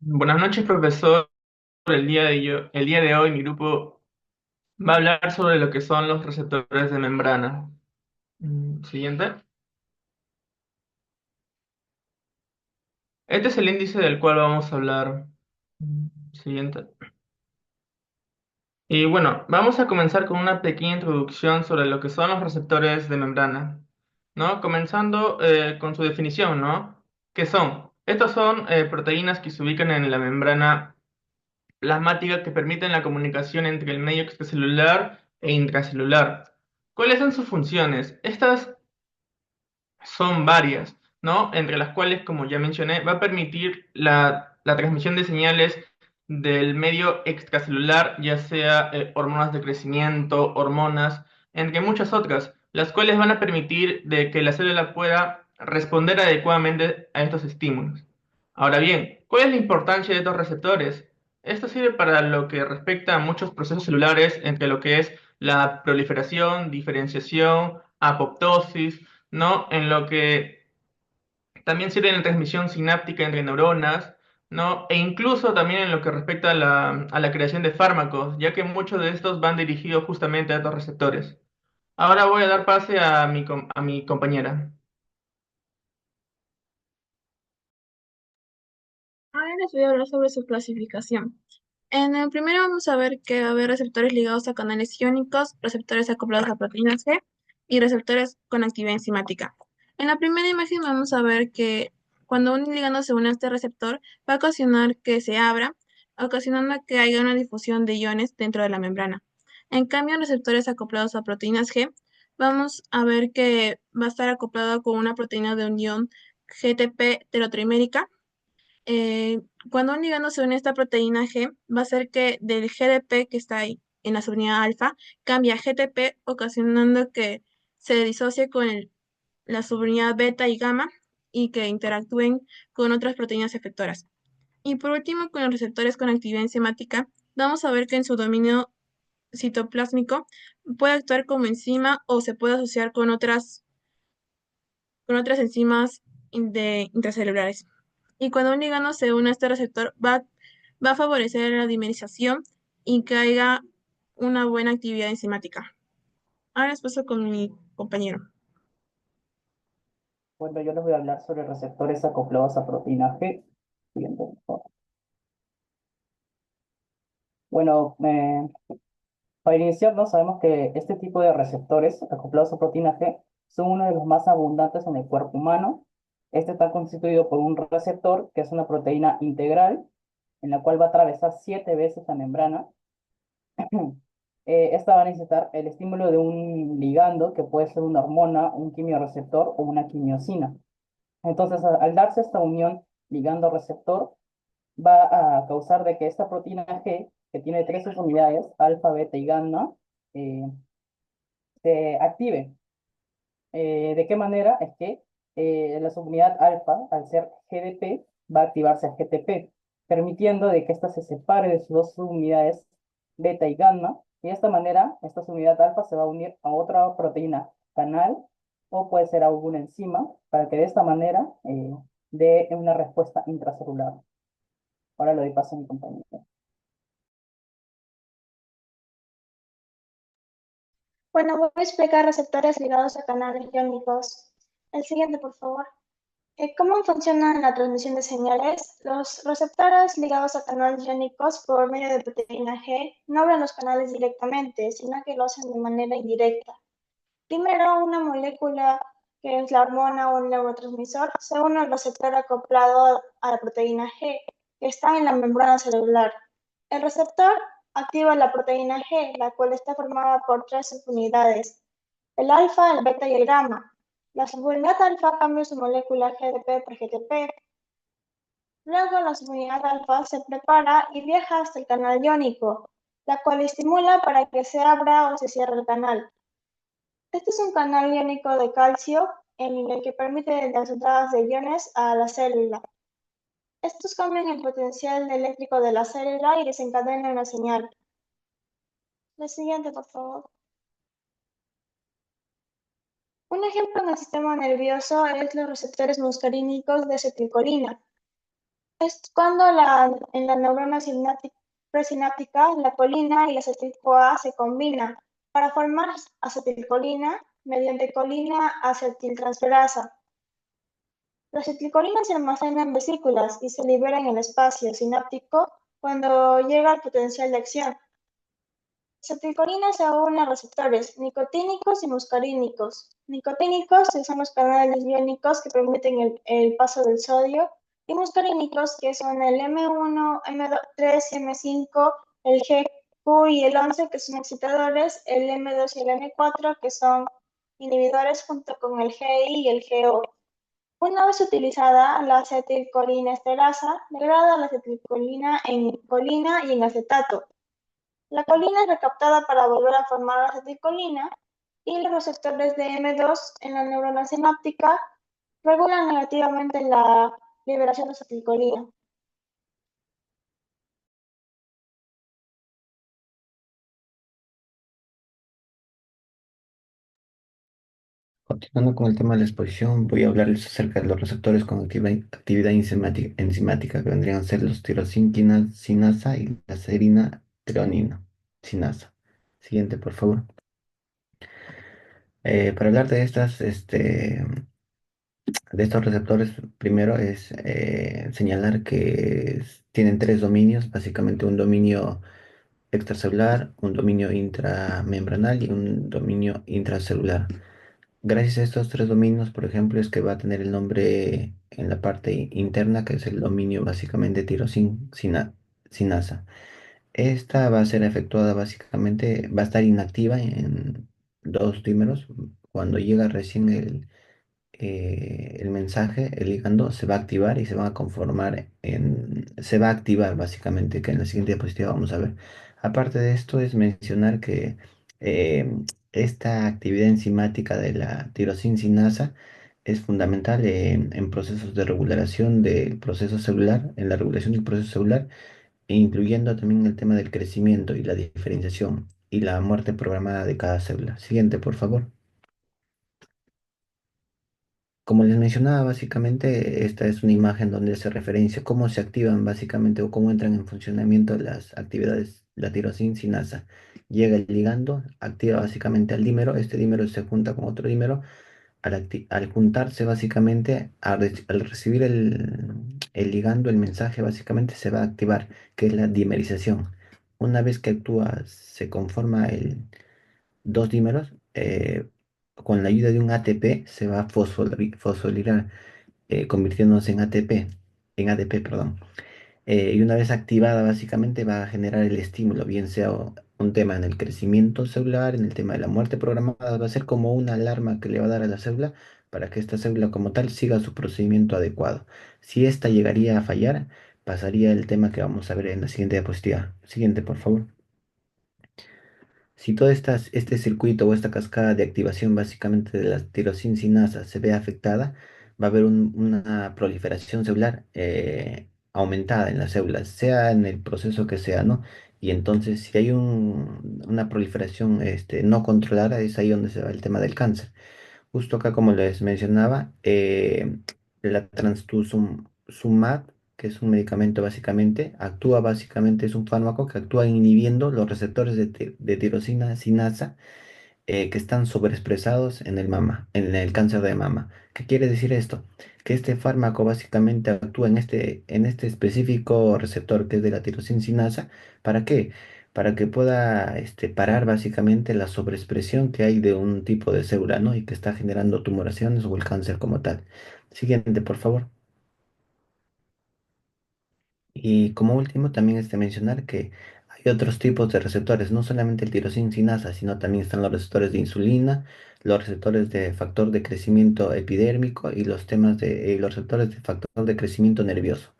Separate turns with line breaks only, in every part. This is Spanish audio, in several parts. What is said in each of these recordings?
Buenas noches, profesor. El día de hoy mi grupo va a hablar sobre lo que son los receptores de membrana. Siguiente. Este es el índice del cual vamos a hablar. Siguiente. Y bueno, vamos a comenzar con una pequeña introducción sobre lo que son los receptores de membrana, ¿no? Comenzando con su definición, ¿no? ¿Qué son? Estos son proteínas que se ubican en la membrana plasmática que permiten la comunicación entre el medio extracelular e intracelular. ¿Cuáles son sus funciones? Estas son varias, ¿no? Entre las cuales, como ya mencioné, va a permitir la transmisión de señales del medio extracelular, ya sea hormonas de crecimiento, hormonas, entre muchas otras, las cuales van a permitir de que la célula pueda responder adecuadamente a estos estímulos. Ahora bien, ¿cuál es la importancia de estos receptores? Esto sirve para lo que respecta a muchos procesos celulares, entre lo que es la proliferación, diferenciación, apoptosis, ¿no? En lo que también sirve en la transmisión sináptica entre neuronas, ¿no? E incluso también en lo que respecta a la creación de fármacos, ya que muchos de estos van dirigidos justamente a estos receptores. Ahora voy a dar pase a a mi compañera.
Ahora les voy a hablar sobre su clasificación. En el primero vamos a ver que va a haber receptores ligados a canales iónicos, receptores acoplados a proteínas G y receptores con actividad enzimática. En la primera imagen vamos a ver que cuando un ligando se une a este receptor va a ocasionar que se abra, ocasionando que haya una difusión de iones dentro de la membrana. En cambio, en receptores acoplados a proteínas G, vamos a ver que va a estar acoplado con una proteína de unión GTP heterotrimérica. eh, Cuando un ligando se une a esta proteína G, va a hacer que del GDP que está ahí en la subunidad alfa cambie a GTP, ocasionando que se disocie con la subunidad beta y gamma y que interactúen con otras proteínas efectoras. Y por último, con los receptores con actividad enzimática, vamos a ver que en su dominio citoplásmico puede actuar como enzima o se puede asociar con otras enzimas intracelulares. Y cuando un ligando se une a este receptor, va a favorecer la dimerización y que haya una buena actividad enzimática. Ahora les paso con mi compañero.
Bueno, yo les voy a hablar sobre receptores acoplados a proteína G. Siguiente, por favor. Bueno, para iniciar, ¿no? Sabemos que este tipo de receptores acoplados a proteína G son uno de los más abundantes en el cuerpo humano. Este está constituido por un receptor, que es una proteína integral, en la cual va a atravesar 7 veces la membrana. Esta va a necesitar el estímulo de un ligando, que puede ser una hormona, un quimioreceptor o una quimiosina. Entonces, al darse esta unión ligando-receptor, va a causar de que esta proteína G, que tiene tres unidades, alfa, beta y gamma, eh, se active. ¿De qué manera? Es que la subunidad alfa, al ser GDP, va a activarse a GTP, permitiendo de que ésta se separe de sus dos subunidades beta y gamma, y de esta manera, esta subunidad alfa se va a unir a otra proteína canal, o puede ser a alguna enzima, para que de esta manera dé una respuesta intracelular. Ahora lo doy paso a mi compañero.
Bueno, voy a explicar receptores ligados a canales iónicos. El siguiente, por favor. ¿Cómo funciona la transmisión de señales? Los receptores ligados a canales iónicos por medio de proteína G no abren los canales directamente, sino que lo hacen de manera indirecta. Primero, una molécula que es la hormona o un neurotransmisor se une al receptor acoplado a la proteína G, que está en la membrana celular. El receptor activa la proteína G, la cual está formada por tres subunidades, el alfa, el beta y el gamma. La subunidad alfa cambia su molécula GDP por GTP. Luego la subunidad alfa se prepara y viaja hasta el canal iónico, la cual estimula para que se abra o se cierre el canal. Este es un canal iónico de calcio en el que permite las entradas de iones a la célula. Estos cambian el potencial eléctrico de la célula y desencadenan la señal. La siguiente, por favor. Un ejemplo en el sistema nervioso es los receptores muscarínicos de acetilcolina. Es cuando en la neurona presináptica la colina y la acetil-CoA se combinan para formar acetilcolina mediante colina acetiltransferasa. La acetilcolina se almacena en vesículas y se libera en el espacio sináptico cuando llega al potencial de acción. La acetilcolina se une a receptores nicotínicos y muscarínicos. Nicotínicos que son los canales iónicos que permiten el paso del sodio, y muscarínicos que son el M1, M3 y M5, el GQ y el 11 que son excitadores, el M2 y el M4 que son inhibidores junto con el GI y el GO. Una vez utilizada, la acetilcolina esterasa degrada la acetilcolina en colina y en acetato. La colina es recaptada para volver a formar la acetilcolina, y los receptores de M2 en la neurona sináptica regulan negativamente la liberación de acetilcolina.
Continuando con el tema de la exposición, voy a hablarles acerca de los receptores con actividad enzimática, que vendrían a ser los sinasa y la serina treonina sinasa. Siguiente, por favor. Para hablar de de estos receptores, primero es señalar que tienen tres dominios, básicamente un dominio extracelular, un dominio intramembranal y un dominio intracelular. Gracias a estos tres dominios, por ejemplo, es que va a tener el nombre en la parte interna, que es el dominio básicamente sinasa. Esta va a ser efectuada básicamente, va a estar inactiva en dos dímeros. Cuando llega recién el mensaje, el ligando se va a activar y se va a conformar se va a activar básicamente, que en la siguiente diapositiva vamos a ver. Aparte de esto, es mencionar que eh, esta actividad enzimática de la tirosinasa es fundamental en procesos de regulación del proceso celular, en la regulación del proceso celular, e incluyendo también el tema del crecimiento y la diferenciación y la muerte programada de cada célula. Siguiente, por favor. Como les mencionaba, básicamente esta es una imagen donde se referencia cómo se activan básicamente o cómo entran en funcionamiento las actividades, la tirosinasa. Llega el ligando, activa básicamente al dímero, este dímero se junta con otro dímero. Al juntarse básicamente, al recibir el ligando, el mensaje básicamente se va a activar, que es la dimerización. Una vez que actúa, se conforma dos dímeros, con la ayuda de un ATP se va a fosforilar, convirtiéndose en ADP, perdón. Y una vez activada, básicamente va a generar el estímulo, bien sea un tema en el crecimiento celular, en el tema de la muerte programada, va a ser como una alarma que le va a dar a la célula para que esta célula como tal siga su procedimiento adecuado. Si esta llegaría a fallar, pasaría el tema que vamos a ver en la siguiente diapositiva. Siguiente, por favor. Si todo este circuito o esta cascada de activación básicamente de la tirosinasa se ve afectada, va a haber una proliferación celular aumentada en las células, sea en el proceso que sea, ¿no? Y entonces, si hay una proliferación no controlada, es ahí donde se va el tema del cáncer. Justo acá, como les mencionaba, la trastuzumab, que es un medicamento básicamente, actúa básicamente, es un fármaco que actúa inhibiendo los receptores de tirosina sinasa, que están sobreexpresados en el mama, en el cáncer de mama. ¿Qué quiere decir esto? Que este fármaco básicamente actúa en este específico receptor que es de la tirosina sinasa. ¿Para qué? Para que pueda parar básicamente la sobreexpresión que hay de un tipo de célula, ¿no? Y que está generando tumoraciones o el cáncer como tal. Siguiente, por favor. Y como último, también mencionar que hay otros tipos de receptores, no solamente el tirosina sinasa, sino también están los receptores de insulina, los receptores de factor de crecimiento epidérmico y los receptores de factor de crecimiento nervioso.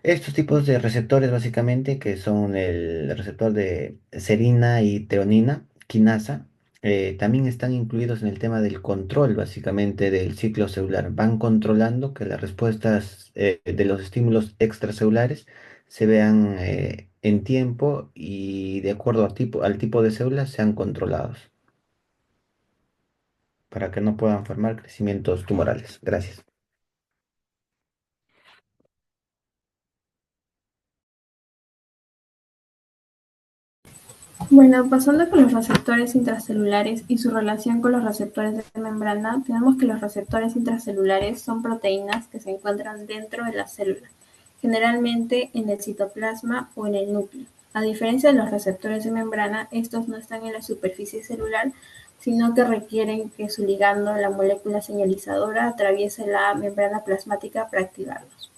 Estos tipos de receptores básicamente, que son el receptor de serina y treonina, quinasa, también están incluidos en el tema del control básicamente del ciclo celular. Van controlando que las respuestas de los estímulos extracelulares se vean en tiempo y de acuerdo al tipo de células sean controlados para que no puedan formar crecimientos tumorales. Gracias.
Bueno, pasando con los receptores intracelulares y su relación con los receptores de membrana, tenemos que los receptores intracelulares son proteínas que se encuentran dentro de la célula, generalmente en el citoplasma o en el núcleo. A diferencia de los receptores de membrana, estos no están en la superficie celular, sino que requieren que su ligando, la molécula señalizadora, atraviese la membrana plasmática para activarlos.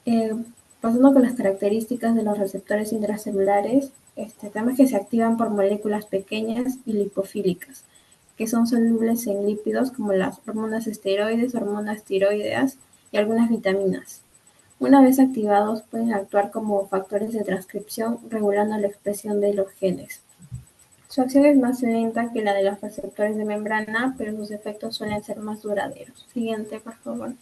Eh, Pasando con las características de los receptores intracelulares, tenemos que se activan por moléculas pequeñas y lipofílicas, que son solubles en lípidos como las hormonas esteroides, hormonas tiroideas y algunas vitaminas. Una vez activados, pueden actuar como factores de transcripción, regulando la expresión de los genes. Su acción es más lenta que la de los receptores de membrana, pero sus efectos suelen ser más duraderos. Siguiente, por favor.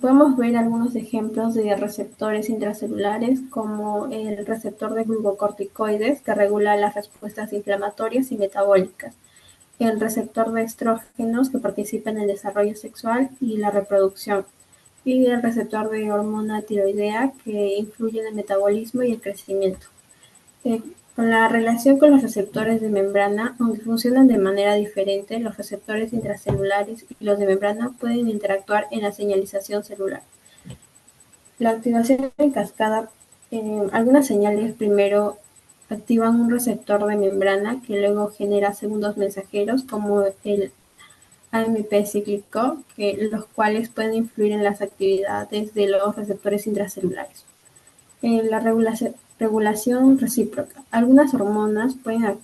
Podemos ver algunos ejemplos de receptores intracelulares, como el receptor de glucocorticoides, que regula las respuestas inflamatorias y metabólicas, el receptor de estrógenos, que participa en el desarrollo sexual y la reproducción, y el receptor de hormona tiroidea, que influye en el metabolismo y el crecimiento. Con la relación con los receptores de membrana, aunque funcionan de manera diferente, los receptores intracelulares y los de membrana pueden interactuar en la señalización celular. La activación en cascada, algunas señales primero activan un receptor de membrana que luego genera segundos mensajeros como el AMP cíclico, los cuales pueden influir en las actividades de los receptores intracelulares. La regulación recíproca. Algunas hormonas pueden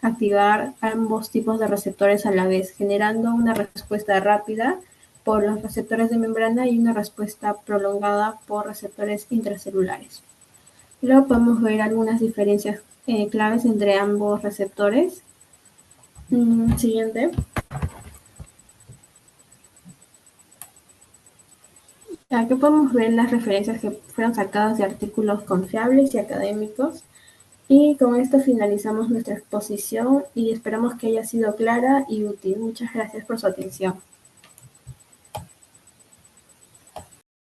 activar ambos tipos de receptores a la vez, generando una respuesta rápida por los receptores de membrana y una respuesta prolongada por receptores intracelulares. Luego podemos ver algunas diferencias claves entre ambos receptores. Siguiente. Aquí podemos ver las referencias que fueron sacadas de artículos confiables y académicos. Y con esto finalizamos nuestra exposición y esperamos que haya sido clara y útil. Muchas gracias por su atención.